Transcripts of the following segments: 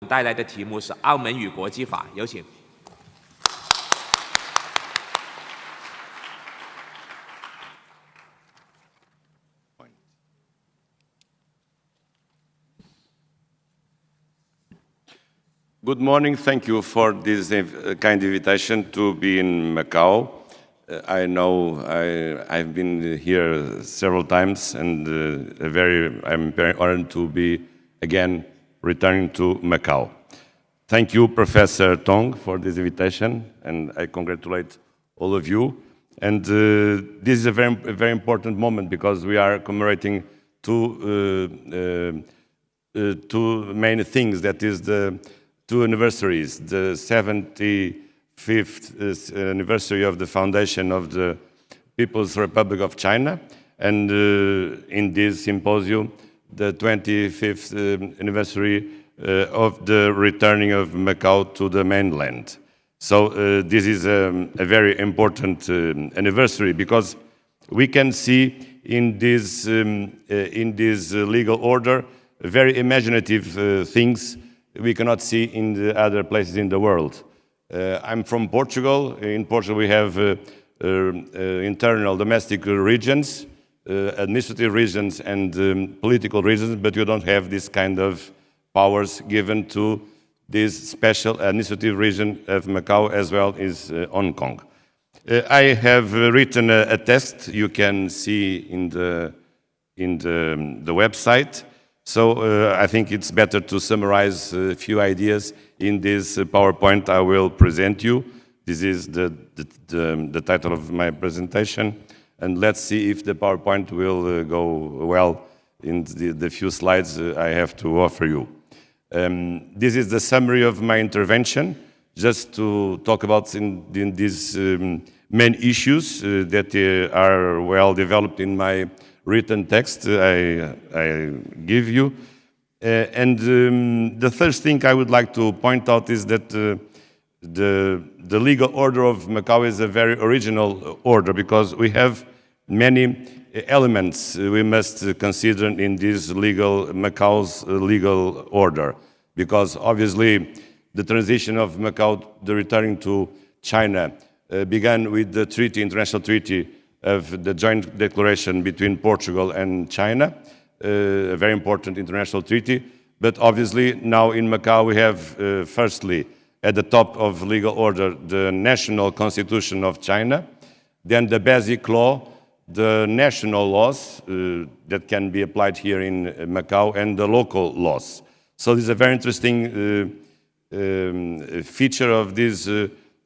带来的题目是澳门与国际法，有请。Good morning. Thank you for this kind invitation to be in Macau. I know I've been here several times, and I'm very honored to be again returning to Macau. Thank you, Professor Tong, for this invitation, and I congratulate all of you. And this is a very important moment because we are commemorating two main things. That is the two anniversaries, the 75th anniversary of the foundation of the People's Republic of China, and in this symposium, the 25th anniversary of the returning of Macau to the mainland. So this is a very important anniversary because we can see in this legal order very imaginative things we cannot see in the other places in the world. I'm from Portugal. In Portugal we have internal domestic regions, administrative regions and political regions, but you don't have this kind of powers given to this special administrative region of Macau as well as Hong Kong. I have written a text you can see in the website. So I think it's better to summarize a few ideas in this PowerPoint I will present you. This is the title of my presentation. And let's see if the PowerPoint will go well in the few slides I have to offer you. This is the summary of my intervention, just to talk about in these main issues that are well developed in my written text I give you. The first thing I would like to point out is that the legal order of Macau is a very original order because we have many elements we must consider in this Macau's legal order. Because obviously the transition of Macau, the returning to China, began with the international treaty of the joint declaration between Portugal and China, a very important international treaty. But obviously now in Macau we have firstly at the top of legal order the national constitution of China, then the basic law, the national laws that can be applied here in Macau, and the local laws. So this is a very interesting feature of this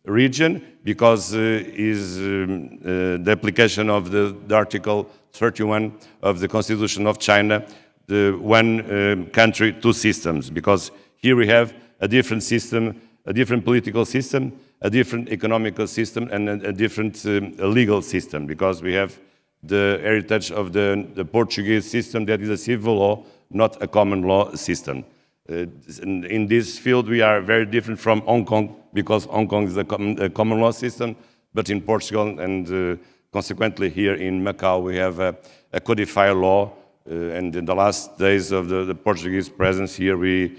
region because is the application of the Article 31 of the Constitution of China, the one country, two systems, because here we have a different system, a different political system, a different economical system, and a different legal system, because we have the heritage of the Portuguese system that is a civil law, not a common law system. In this field, we are very different from Hong Kong because Hong Kong is a common law system, but in Portugal and consequently here in Macau, we have a codified law. And in the last days of the Portuguese presence here, we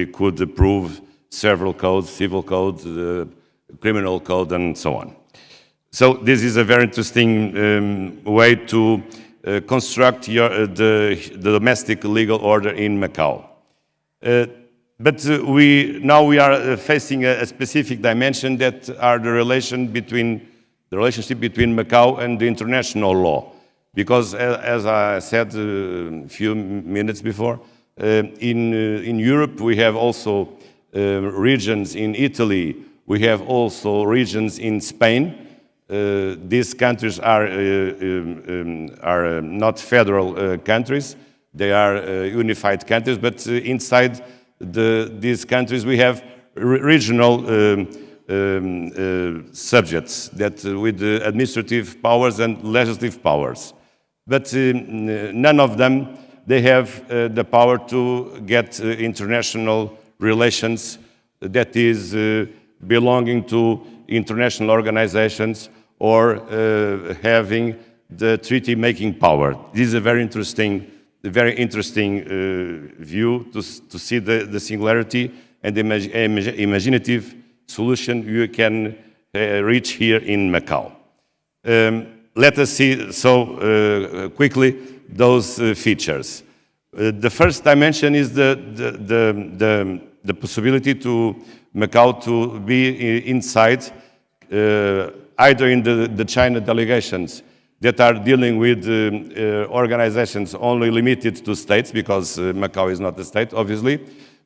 could approve several codes, civil code, criminal code, and so on. So this is a very interesting way to construct the domestic legal order in Macau. But now we are facing a specific dimension that are the relationship between Macau and the international law. Because as I said a few minutes before, in Europe we have also regions in Italy, we have also regions in Spain. These countries are not federal countries. They are unified countries, but inside these countries we have regional subjects that with administrative powers and legislative powers. But none of them, they have the power to get international relations that is belonging to international organizations or having the treaty-making power. This is a very interesting a very interesting view to see the singularity and the imaginative solution you can reach here in Macau. Let us see quickly those features. The first dimension is the possibility to Macau to be inside either in the China delegations that are dealing with organizations only limited to states, because Macau is not a state, obviously,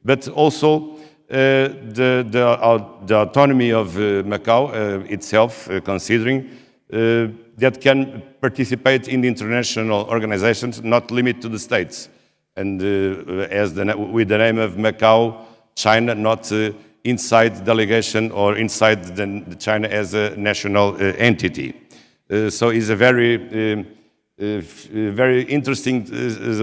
but also the autonomy of Macau itself, considering that can participate in the international organizations, not limited to the states, and with the name of Macau, China, not inside delegation or inside the China as a national entity. So it's a very interesting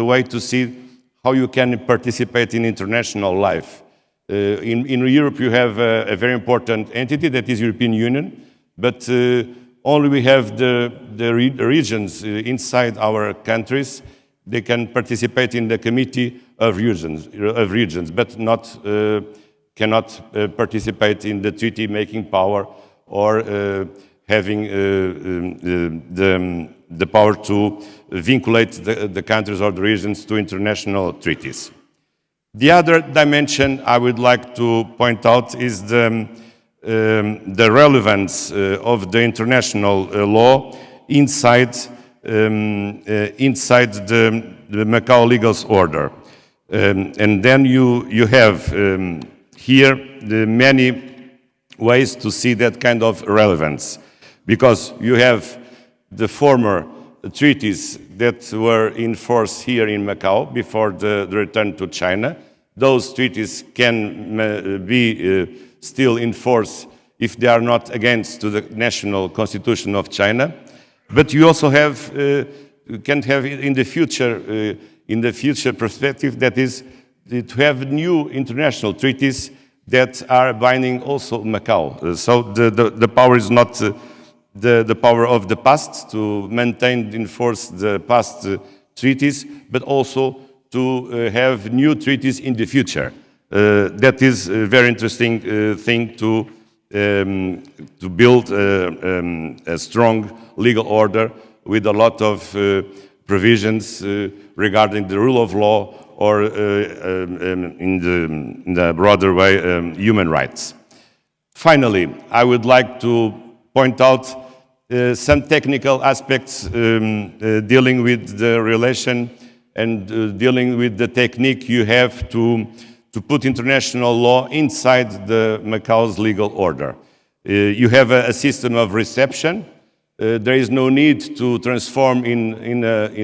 way to see how you can participate in international life. In Europe, you have a very important entity that is European Union, but only we have the regions inside our countries. They can participate in the Committee of Regions, but cannot participate in the treaty-making power or having the power to vinculate the countries or the regions to international treaties. The other dimension I would like to point out is the relevance of the international law inside the Macau legal order. And then you have here many ways to see that kind of relevance, because you have the former treaties that were in force here in Macau before the return to China. Those treaties can be still in force if they are not against to the national constitution of China. But you also can have in the future perspective, that is to have new international treaties that are binding also Macau. So the power is not the power of the past to maintain in force the past treaties, but also to have new treaties in the future. That is a very interesting thing to build a strong legal order with a lot of provisions regarding the rule of law or in the broader way, human rights. Finally, I would like to point out some technical aspects dealing with the relation and dealing with the technique you have to put international law inside the Macau's legal order. You have a system of reception. There is no need to transform in an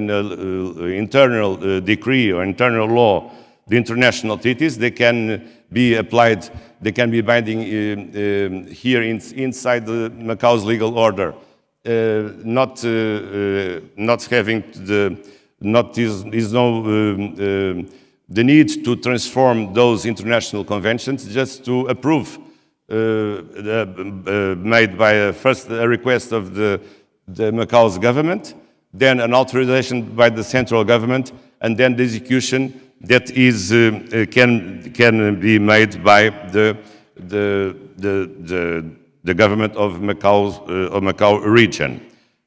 internal decree or internal law the international treaties. They can be applied, they can be binding here inside the Macau's legal order, not having the need to transform those international conventions, just to approve made by first a request of the Macau's government, then an authorization by the central government, and then the execution that is can be made by the government of Macau region.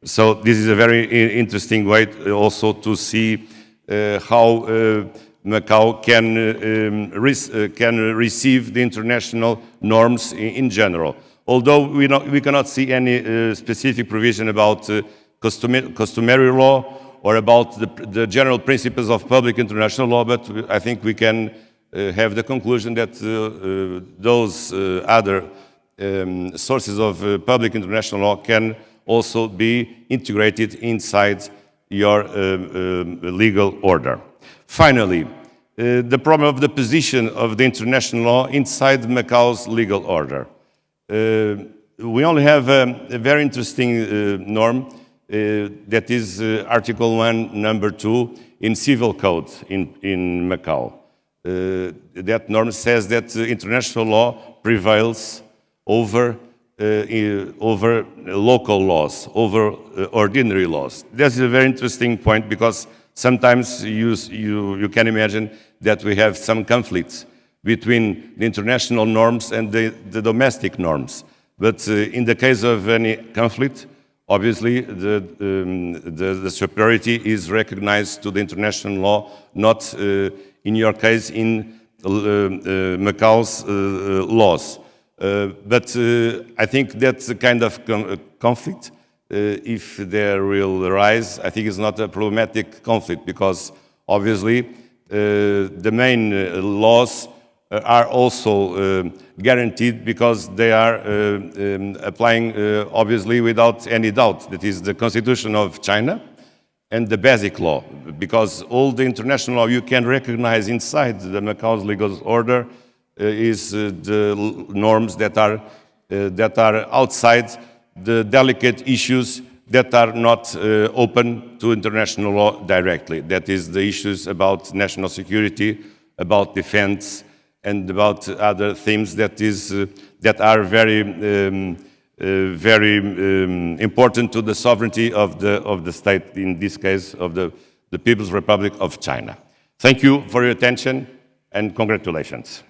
So this is a very interesting way also to see how Macau can receive the international norms in general. Although we cannot see any specific provision about customary law or about the general principles of public international law, but I think we can have the conclusion that those other sources of public international law can also be integrated inside your legal order. Finally, the problem of the position of the international law inside Macau's legal order. We only have a very interesting norm that is Article 1, Number 2 in Civil Code in Macau. That norm says that international law prevails over local laws, over ordinary laws. That's a very interesting point, because sometimes you can imagine that we have some conflicts between the international norms and the domestic norms. But in the case of any conflict, obviously the superiority is recognized to the international law, not in your case in Macau's laws. But I think that's a kind of conflict, if there will arise, I think it's not a problematic conflict, because obviously the main laws are also guaranteed because they are applying obviously without any doubt. That is the Constitution of China and the Basic Law, because all the international law you can recognize inside the Macau's legal order is the norms that are outside the delicate issues that are not open to international law directly. That is the issues about national security, about defense, and about other themes that are very important to the sovereignty of the state, in this case of the People's Republic of China. Thank you for your attention and congratulations.